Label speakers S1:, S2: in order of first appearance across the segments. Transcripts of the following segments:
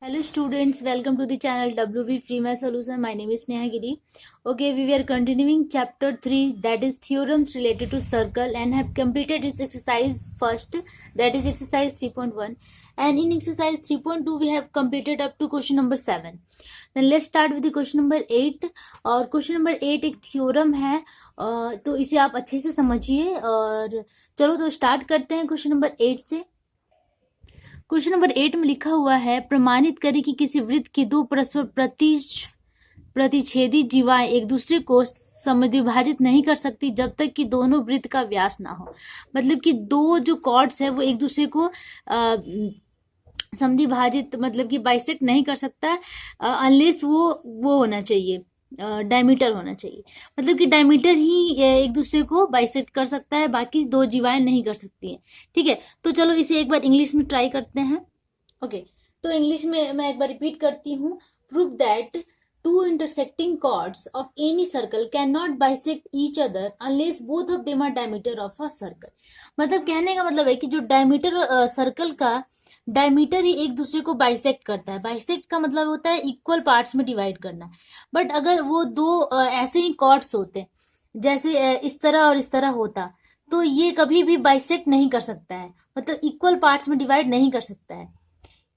S1: Hello students, welcome to the channel WB Free Math Solution. My name is Neha Giri. Okay, we were continuing chapter 3, that is theorems related to circle, and have completed its exercise first, that is exercise 3.1, and in exercise 3.2 we have completed up to question number 7. Then let's start with the question number 8. और question number 8 एक theorem है, तो इसे आप अच्छे से समझिए। और चलो तो स्टार्ट करते हैं क्वेश्चन नंबर 8 से। क्वेश्चन नंबर 8 में लिखा हुआ है, प्रमाणित करें कि किसी वृत्त की दो परस्पर प्रतिच्छेदी जीवाएं एक दूसरे को समद्विभाजित नहीं कर सकती जब तक कि दोनों वृत्त का व्यास ना हो। मतलब कि दो जो कॉर्ड्स है वो एक दूसरे को समद्विभाजित मतलब कि बाइसेक्ट नहीं कर सकता अनलेस वो होना चाहिए, डायमीटर होना चाहिए। मतलब कि डायमीटर ही एक दूसरे को बाइसेक्ट कर सकता है, बाकी दो जीवाएं नहीं कर सकती हैं। ठीक है, तो चलो इसे एक बार इंग्लिश में ट्राई करते हैं। ओके, तो इंग्लिश में मैं एक बार रिपीट करती हूँ। Prove that two intersecting chords of any circle cannot bisect each other unless both of them are diameter of a circle। मतलब कहने का मतलब है कि जो डायमीटर सर्कल का डायमीटर ही एक दूसरे को बाइसेक्ट करता है। बाइसेक्ट का मतलब होता है इक्वल पार्ट्स में डिवाइड करना। बट अगर वो दो ऐसे ही कॉर्ड्स होते, जैसे इस तरह और इस तरह होता, तो ये कभी भी बाइसेक्ट नहीं कर सकता है, मतलब इक्वल पार्ट्स में डिवाइड नहीं कर सकता है।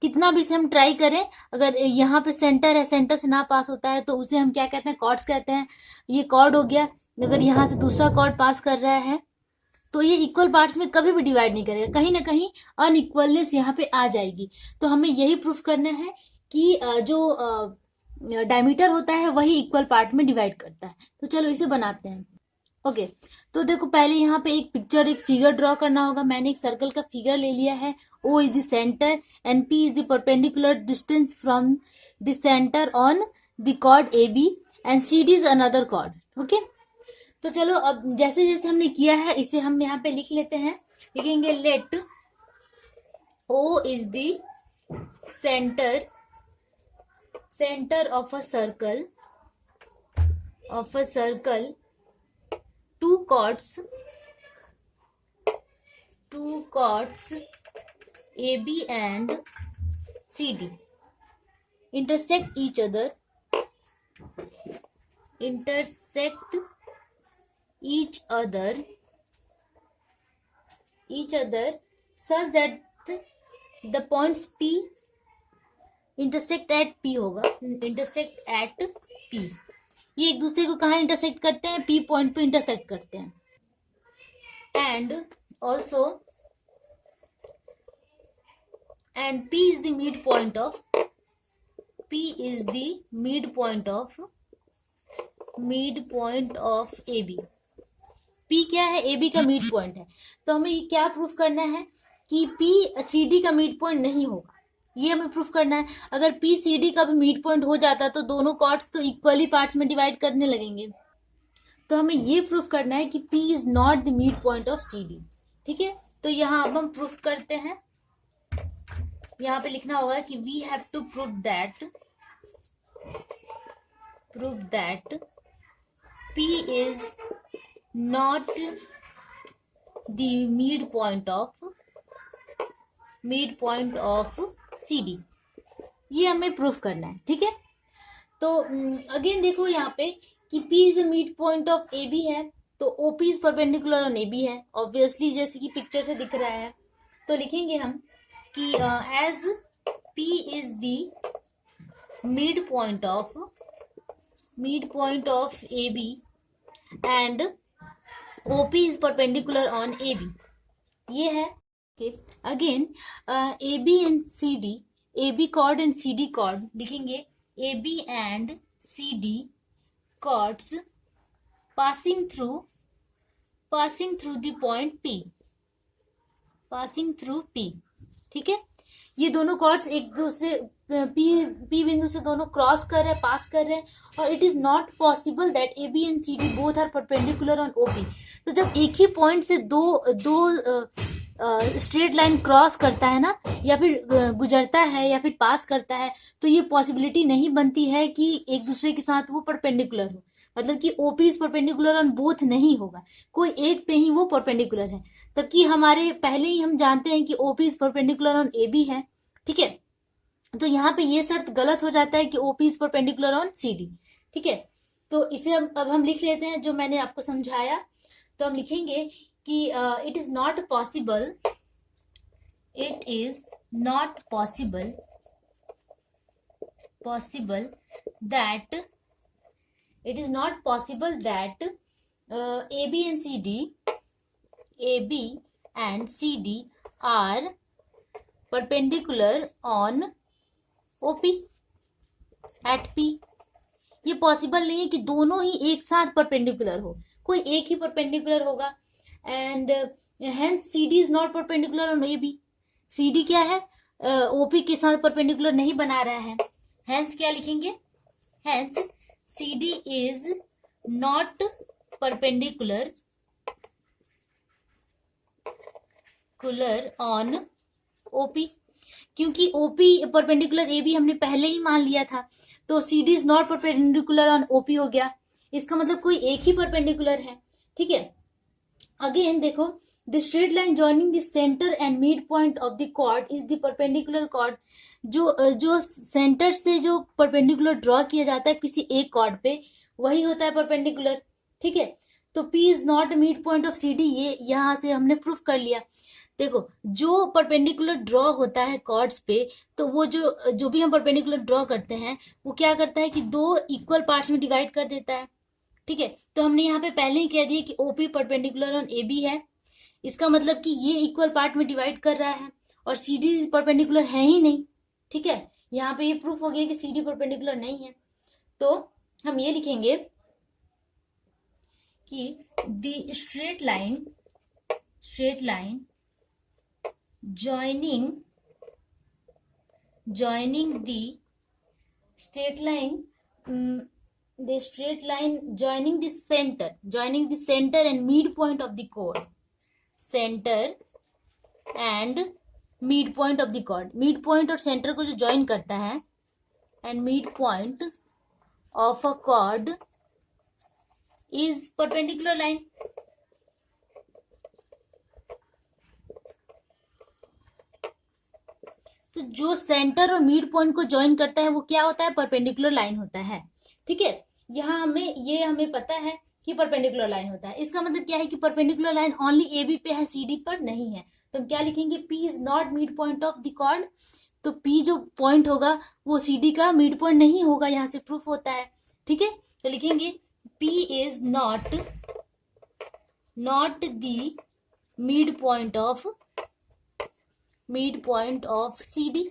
S1: कितना भी से हम ट्राई करें, अगर यहाँ पे सेंटर है, सेंटर से ना पास होता है तो उसे हम क्या कहते हैं, कॉर्ड्स कहते हैं। ये कॉर्ड हो गया। अगर यहाँ से दूसरा कॉर्ड पास कर रहा है तो ये इक्वल पार्ट्स में कभी भी डिवाइड नहीं करेगा, कहीं ना कहीं अनइक्वलनेस यहाँ पे आ जाएगी। तो हमें यही प्रूफ करना है कि जो डायमीटर होता है वही इक्वल पार्ट में डिवाइड करता है। तो चलो इसे बनाते हैं। ओके, तो देखो पहले यहाँ पे एक पिक्चर, एक फिगर ड्रॉ करना होगा। मैंने एक सर्कल का फिगर ले लिया है। O is the centre and P is the perpendicular distance from the centre on the chord AB and CD is another chord. Okay, तो चलो अब जैसे जैसे हमने किया है इसे हम यहाँ पे लिख लेते हैं। लिखेंगे let O is the centre of a circle, two chords AB and CD intersect each other such that the points P intersect at P होगा, intersect at P। ये एक दूसरे को कहाँ इंटरसेक्ट करते हैं, P पॉइंट पे इंटरसेक्ट करते हैं। And P is the midpoint of AB। P क्या है, AB का मिड पॉइंट है। तो हमें ये क्या प्रूफ करना है कि P CD का मिड पॉइंट नहीं होगा, ये हमें प्रूफ करना है। अगर P CD का भी मिड पॉइंट हो जाता तो दोनों कॉर्ड्स तो इक्वली पार्ट्स में डिवाइड करने लगेंगे। तो हमें ये प्रूफ करना है कि P is not the mid point of CD। ठीक है, तो यहाँ अब हम प्रूफ करते हैं। यहाँ पे लिखना होगा कि we have to prove that P is not the mid point of CD। ये हमें प्रूफ करना है। ठीक है, तो अगेन देखो यहाँ पे कि P is the mid point of AB है, तो OP is perpendicular on AB है, ऑब्वियसली जैसे कि पिक्चर से दिख रहा है। तो लिखेंगे हम कि as P is the mid point of AB and OP is perpendicular on AB। ये है। Again AB and CD, AB chord and CD chord, लिखेंगे AB and CD chords passing through the point P, ठीक है। ये दोनों chords एक दूसरे P बिंदु से दोनों क्रॉस कर रहे हैं, पास कर रहे हैं, और it is not possible that AB and CD both are perpendicular on OP। तो जब एक ही पॉइंट से दो स्ट्रेट लाइन क्रॉस करता है ना, या फिर गुजरता है या फिर पास करता है, तो ये पॉसिबिलिटी नहीं बनती है कि एक दूसरे के साथ वो परपेंडिकुलर हो। मतलब कि OP is perpendicular on both नहीं होगा, कोई एक पे ही वो परपेंडिकुलर है। तब कि हमारे पहले ही हम जानते हैं कि OP is perpendicular on AB है। ठीक है, तो यहाँ पे ये शर्त गलत हो जाता है कि OP is perpendicular on CD. ठीक है, तो इसे अब हम लिख लेते हैं जो मैंने आपको समझाया। तो हम लिखेंगे कि it is not possible, it is not possible that it is not possible that AB and CD are perpendicular on OP at P। ये पॉसिबल नहीं है कि दोनों ही एक साथ परपेंडिकुलर हो, कोई एक ही परपेंडिकुलर होगा। And hence CD is not perpendicular on AB। CD क्या है, OP के साथ परपेंडिकुलर नहीं बना रहा है। हेंस क्या लिखेंगे, hence CD is not perpendicular on OP। क्योंकि OP परपेंडिकुलर AB हमने पहले ही मान लिया था, तो CD is not perpendicular on OP हो गया। इसका मतलब कोई एक ही परपेंडिकुलर है। ठीक है, अगेन देखो, the straight line joining the centre and mid point of the chord is the perpendicular chord. जो सेंटर से जो परपेंडिकुलर ड्रॉ किया जाता है किसी एक कॉर्ड पे, वही होता है परपेंडिकुलर। ठीक है, तो P is not mid point of CD, ये यहां से हमने प्रूफ कर लिया। देखो, जो परपेंडिकुलर ड्रॉ होता है कॉर्ड्स पे, तो वो जो भी हम परपेंडिकुलर ड्रॉ करते हैं वो क्या करता है कि दो इक्वल पार्ट्स में डिवाइड कर देता है। ठीक है, तो हमने यहाँ पे पहले ही कह दिया कि OP परपेंडिकुलर ऑन AB है। इसका मतलब कि ये इक्वल पार्ट में डिवाइड कर रहा है और CD परपेंडिकुलर है ही नहीं। ठीक है, यहाँ पे ये प्रूफ हो गया कि CD परपेंडिकुलर नहीं है। तो हम ये लिखेंगे कि the straight line joining the straight line joining the center and midpoint of the chord, midpoint और center को जो join करता है, and midpoint of a chord is perpendicular line। तो जो सेंटर और मिड पॉइंट को ज्वाइन करता है वो क्या होता है, परपेंडिकुलर लाइन होता है। ठीक है, यहाँ हमें पता है कि परपेंडिकुलर लाइन होता है। इसका मतलब क्या है कि परपेंडिकुलर लाइन ओनली AB पे है, CD पर नहीं है। तो हम क्या लिखेंगे, P is not mid point of the chord. तो P जो पॉइंट होगा वो CD का मिड पॉइंट नहीं होगा, यहाँ से प्रूफ होता है। ठीक है, तो लिखेंगे P is not the mid point of CD।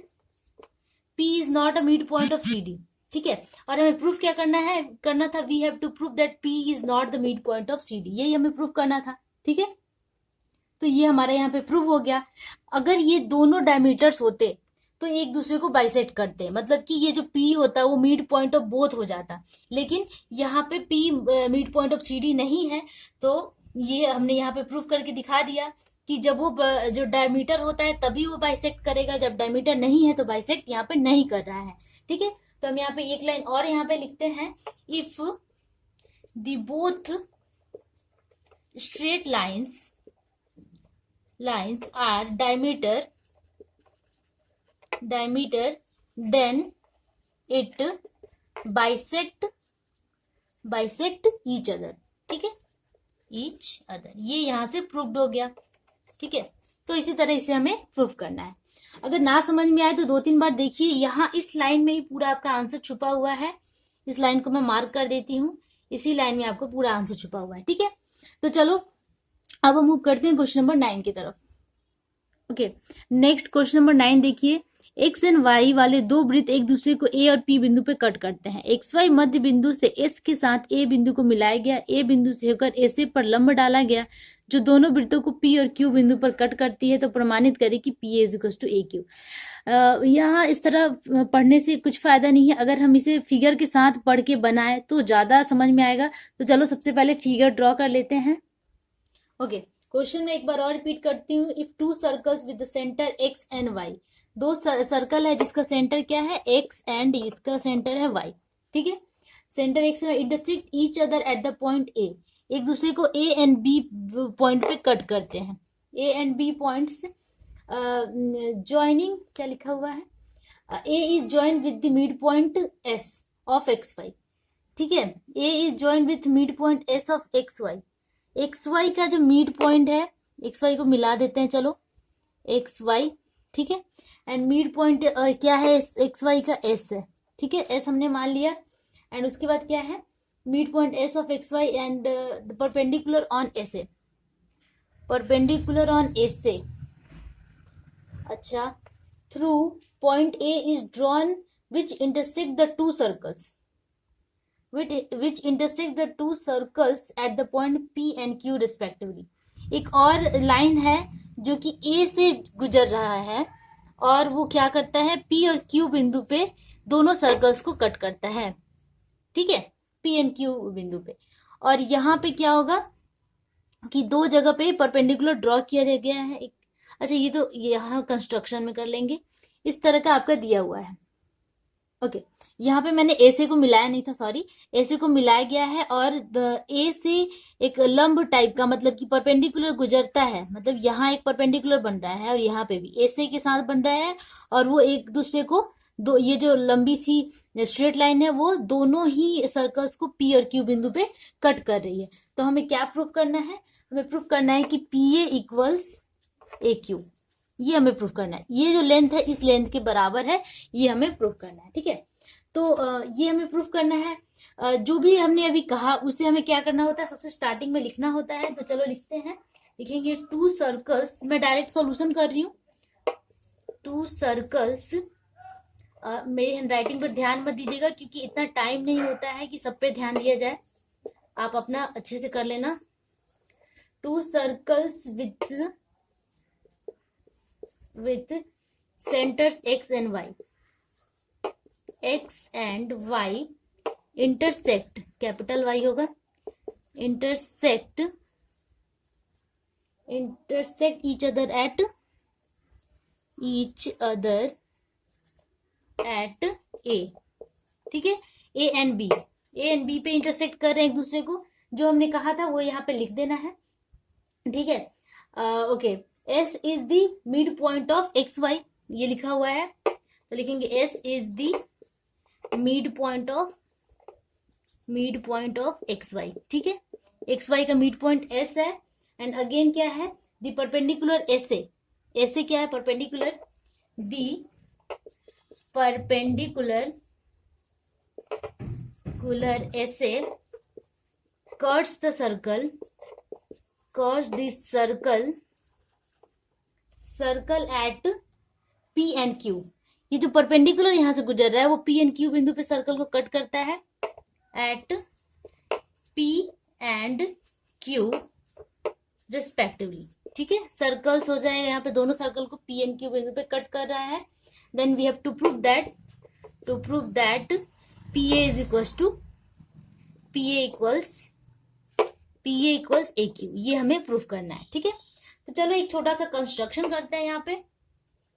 S1: P is not a mid point of CD। ठीक है, और हमें प्रूफ क्या करना था, we have to prove that P is not the mid point of CD, यही हमें प्रूफ करना था। ठीक है, तो ये हमारे यहाँ पे प्रूफ हो गया। अगर ये दोनों डायमीटर्स होते तो एक दूसरे को बाइसेक्ट करते, मतलब कि ये जो P होता है वो मिड पॉइंट ऑफ बोथ हो जाता, लेकिन यहाँ पे P mid point of CD नहीं है। तो ये हमने यहाँ पे प्रूफ करके दिखा दिया कि जब वो जो डायमीटर होता है तभी वो बाइसेक्ट करेगा, जब डायमीटर नहीं है तो बाइसेक्ट यहाँ पे नहीं कर रहा है। ठीक है, तो हम यहाँ पे एक लाइन और यहाँ पे लिखते हैं, if the both straight lines are diameter then it bisect each other. ठीक है, ईच अदर, ये यहां से प्रूव्ड हो गया। ठीक है, तो इसी तरह इसे हमें प्रूफ करना है। अगर ना समझ में आए तो 2-3 बार देखिए, यहाँ इस लाइन में ही पूरा आपका आंसर छुपा हुआ है। इस लाइन को मैं मार्क कर देती हूँ, इसी लाइन में आपको पूरा आंसर छुपा हुआ है। ठीक है, तो चलो अब हम मूव करते हैं क्वेश्चन नंबर 9 की तरफ। ओके, नेक्स्ट क्वेश्चन नंबर 9 देखिए, एक्स एंड वाई वाले दो वृत्त एक दूसरे को ए और पी बिंदु पे कट करते हैं। एक्स वाई मध्य बिंदु से एस के साथ ए बिंदु को मिलाया गया, ए बिंदु से होकर एस पर लंब डाला गया जो दोनों वृत्तों को पी और क्यू बिंदु पर कट करती है। तो प्रमाणित करें कि P is equal to A Q. यहाँ इस तरह पढ़ने से कुछ फायदा नहीं है, अगर हम इसे फिगर के साथ पढ़ के बनाए तो ज्यादा समझ में आएगा। तो चलो सबसे पहले फिगर ड्रॉ कर लेते हैं। ओके, क्वेश्चन में एक बार और रिपीट करती हूँ। If two circles with the centre X and Y, दो सर्कल है जिसका सेंटर क्या है, एक्स, एंड इसका सेंटर है वाई। ठीक है, centre X and intersect each other at the point A, एक दूसरे को ए एंड बी पॉइंट पे कट करते हैं। A and B points joining, क्या लिखा हुआ है, A is join with the mid point S of x Y, ठीक है। A is join with mid point S of x Y, X Y का जो मिड पॉइंट है, एक्स वाई को मिला देते हैं, चलो एक्स वाई, ठीक है। एंड मिड पॉइंट क्या है एक्स वाई का, एस है, ठीक है, एस हमने मान लिया। एंड उसके बाद क्या है, mid point S of x Y and perpendicular on S A, perpendicular on S A, अच्छा, through point A is drawn which intersect the two circles, which intersect the two circles at the point P and Q respectively। एक और line है जो कि A से गुजर रहा है और वो क्या करता है, P और Q बिंदु पे दोनों सर्कल्स को कट करता है, ठीक है, P एंड Q बिंदु पे। और यहाँ पे क्या होगा कि दो जगह पे परपेंडिकुलर ड्रॉ किया गया है एक, अच्छा ये तो यहाँ कंस्ट्रक्शन में कर लेंगे, इस तरह का आपका दिया हुआ है, ओके। यहाँ पे मैंने ए से को मिलाया नहीं था, सॉरी, ए से को मिलाया गया है और ए से एक लंब टाइप का, मतलब कि परपेंडिकुलर गुजरता है, मतलब यहाँ एक परपेंडिकुलर बन रहा है और यहाँ पे भी ए से के साथ बन रहा है, और वो एक दूसरे को दो, ये जो लंबी सी स्ट्रेट लाइन है वो दोनों ही सर्कल्स को पी और क्यू बिंदु पे कट कर रही है। तो हमें क्या प्रूफ करना है, हमें प्रूफ करना है कि P A equals a Q, ये हमें प्रूफ करना है, ये जो लेंथ है इस लेंथ के बराबर है, ये हमें प्रूफ करना है, ठीक है। तो ये हमें प्रूफ करना है। जो भी हमने अभी कहा उसे हमें क्या करना होता है, सबसे स्टार्टिंग में लिखना होता है। तो चलो लिखते हैं, लिखेंगे टू सर्कल्स, मैं डायरेक्ट सॉल्यूशन कर रही हूँ, टू सर्कल्स। मेरी हैंडराइटिंग पर ध्यान मत दीजिएगा क्योंकि इतना टाइम नहीं होता है कि सब पे ध्यान दिया जाए, आप अपना अच्छे से कर लेना। To circles with centers x and y, x and y intersect, capital Y होगा, intersect each other at A, ठीक है, A and B पे इंटरसेक्ट कर रहे हैं एक दूसरे को, जो हमने कहा था वो यहाँ पे लिख देना है, ठीक है, okay. S is the mid point of XY, ये लिखा हुआ है, तो लिखेंगे S is the mid point of XY, ठीक है, XY का मिड पॉइंट S है। एंड अगेन क्या है, द परपेंडिकुलर SA, SA क्या है, perpendicular, the perpendicular SA cuts the circle at P and Q, ये जो परपेंडिकुलर यहां से गुजर रहा है वो P एंड Q बिंदु पे सर्कल को कट करता है at P and Q respectively, ठीक है, सर्कल्स हो जाएगा यहाँ पे, दोनों सर्कल को P एंड Q बिंदु पे कट कर रहा है। Then we have to prove that PA equals AQ, ये हमें प्रूफ करना है, ठीक है। तो चलो एक छोटा सा कंस्ट्रक्शन करते हैं, यहाँ पे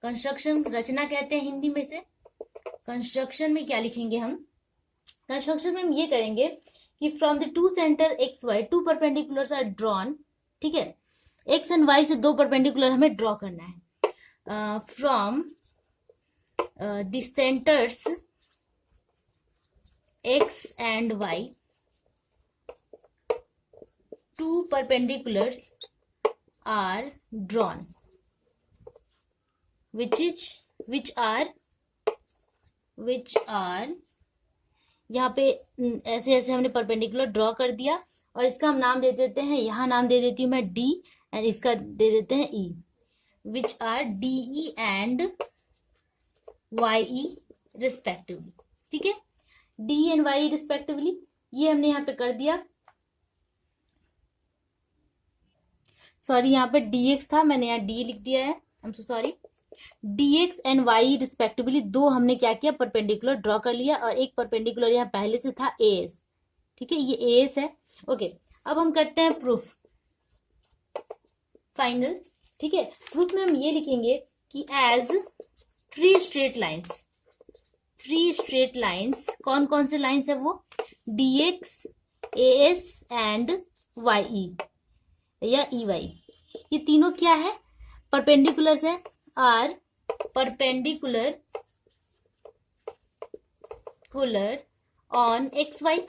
S1: कंस्ट्रक्शन रचना कहते हैं हिंदी में से। कंस्ट्रक्शन में क्या लिखेंगे हम, कंस्ट्रक्शन में हम ये करेंगे कि from the two centre x y two perpendiculars are drawn, ठीक है, एक्स एंड वाई से दो परपेंडिकुलर हमें ड्रॉ करना है। From the centres x and y two perpendiculars are drawn which are यहाँ पे ऐसे ऐसे हमने परपेंडिकुलर ड्रॉ कर दिया, और इसका हम नाम दे देते हैं, यहाँ नाम दे देती हूँ मैं D एंड इसका दे देते हैं E, which are DE and YE respectively, ठीक है, DE and YE respectively, ये हमने यहाँ पे कर दिया। सॉरी, यहाँ पे dx था, मैंने यहाँ d लिख दिया है, I am so sorry. dx and y respectively दो हमने क्या किया, परपेंडिकुलर ड्रॉ कर लिया, और एक परपेंडिकुलर यहाँ पहले से था AS, ठीक है, ये AS है, ओके। अब हम करते हैं प्रूफ फाइनल, ठीक है। प्रूफ में हम ये लिखेंगे कि एज थ्री स्ट्रेट लाइन्स, कौन कौन से लाइन्स है वो, dx, AS एंड YE या EY, ये तीनों क्या है, परपेंडिकुलर है, are perpendicular perpendicular on x y.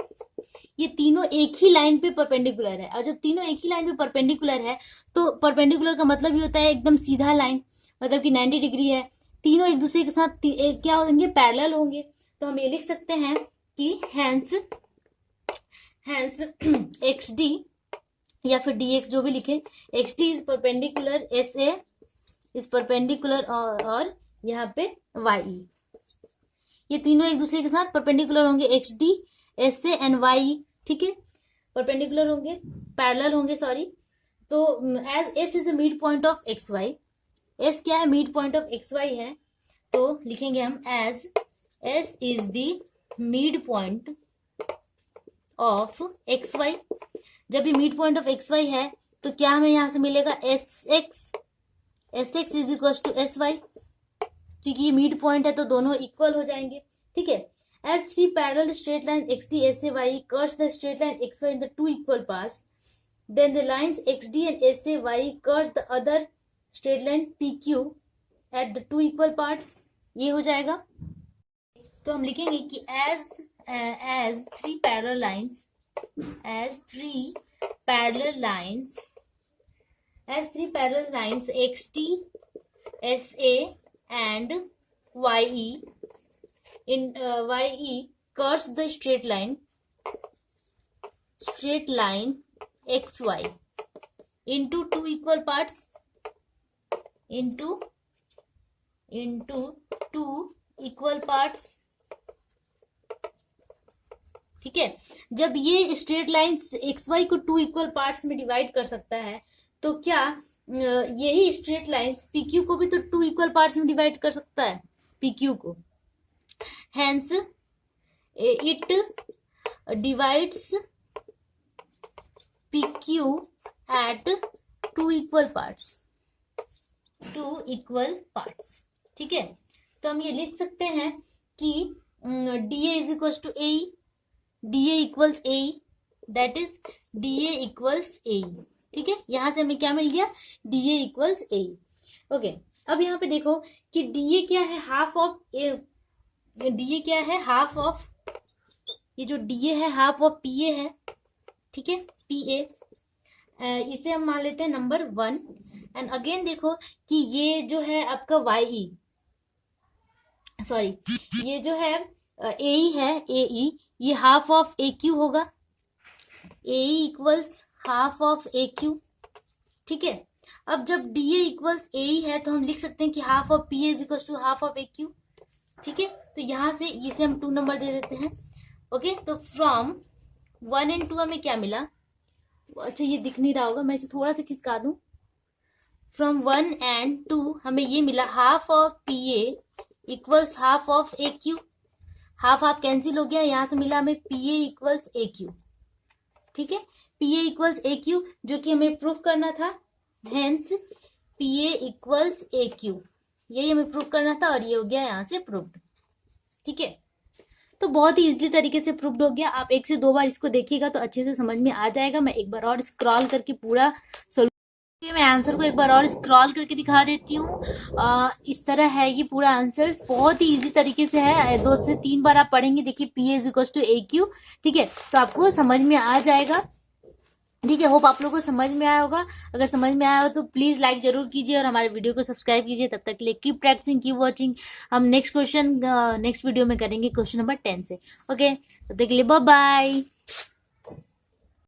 S1: ये तीनों एक ही लाइन पे परपेंडिकुलर है, और जब तीनों एक ही लाइन पे परपेंडिकुलर है तो परपेंडिकुलर का मतलब ये होता है एकदम सीधा लाइन, मतलब कि 90 डिग्री है। तीनों एक दूसरे के साथ क्या होंगे, पैरेलल होंगे। तो हम ये लिख सकते हैं कि हैंस एक्स डी या फिर डी एक्स जो भी लिखे, x D is perpendicular S A is perpendicular और यहाँ पे वाई ई। ये तीनों एक दूसरे के साथ परपेंडिकुलर होंगे, x d s a and y, ठीक है, परपेंडिकुलर होंगे, पैरेलल होंगे, सॉरी। तो as s is the mid point of x y, s क्या है, mid point of x y है, तो लिखेंगे हम as s is the mid point of x y. जब ये mid point of x y है तो क्या हमें यहां से मिलेगा, s x is equal to s y, क्योंकि ये मिड पॉइंट है तो दोनों इक्वल हो जाएंगे, ठीक है। As three parallel straight line x d s a y curves the straight line x y in the two equal parts, then the lines x d and s a y curves the other straight line p Q at the two equal parts. ये हो जाएगा। तो हम लिखेंगे कि as three parallel lines xt, sa and ye curves the straight line xy into two equal parts, into two equal parts, ठीक है। जब ये स्ट्रेट लाइन एक्स वाई को टू इक्वल पार्ट्स में डिवाइड कर सकता है तो क्या यही स्ट्रेट लाइन्स पी क्यू को भी तो टू इक्वल पार्ट्स में डिवाइड कर सकता है, पी क्यू को। Hence it divides P Q at two equal parts, ठीक है। तो हम ये लिख सकते हैं कि D A is equal to A, DA equals A, that is DA equals A, ठीक है। यहां से हमें क्या मिल गया, DA इक्वल्स ए। ओके, अब यहाँ पे देखो कि DA क्या है, हाफ ऑफ ए, DA क्या है, हाफ ऑफ, ये जो DA है हाफ ऑफ PA है, ठीक है, PA। इसे हम मान लेते हैं नंबर 1। एंड अगेन देखो कि ये जो है आपका YE, सॉरी, ये जो है AE है, AE, ये हाफ ऑफ AQ होगा, AE equals half of AQ, ठीक है। अब जब DA इक्वल्स AE है तो हम लिख सकते हैं कि half of PA is equals to half of AQ, ठीक है। तो यहां से इसे हम 2 नंबर दे देते हैं। ओके, तो फ्रॉम 1 and 2 हमें क्या मिला, अच्छा ये दिख नहीं रहा होगा, मैं इसे थोड़ा सा खिसका दूं। फ्रॉम 1 and 2 हमें ये मिला, half of PA equals half of AQ, half cancel हो गया, यहां से मिला हमें PA इक्वल्स AQ, ठीक है, PA इक्वल्स AQ, जो कि हमें प्रूफ करना था। हेंस PA इक्वल्स AQ, यही हमें प्रूफ करना था, और ये हो गया यहाँ से प्रूफ्ड, ठीक है। तो बहुत ही इजीली तरीके से प्रूफ्ड हो गया। आप 1 से 2 बार इसको देखिएगा तो अच्छे से समझ में आ जाएगा। मैं एक बार और स्क्रॉल करके पूरा मैं आंसर को एक बार और स्क्रॉल करके दिखा देती हूँ। इस तरह है ये पूरा आंसर, बहुत ही इजी तरीके से है। 2 से 3 बार आप पढ़ेंगे, देखिए PA is equal to AQ, ठीक है, तो आपको समझ में आ जाएगा, ठीक है। होप आप लोगों को समझ में आया होगा। अगर समझ में आया हो तो प्लीज लाइक जरूर कीजिए और हमारे वीडियो को सब्सक्राइब कीजिए। तब तक के लिए कीप प्रैक्टिसिंग, कीप वॉचिंग। हम नेक्स्ट वीडियो में करेंगे क्वेश्चन नंबर 10 से। ओके, तब तक के लिए बाय बाय।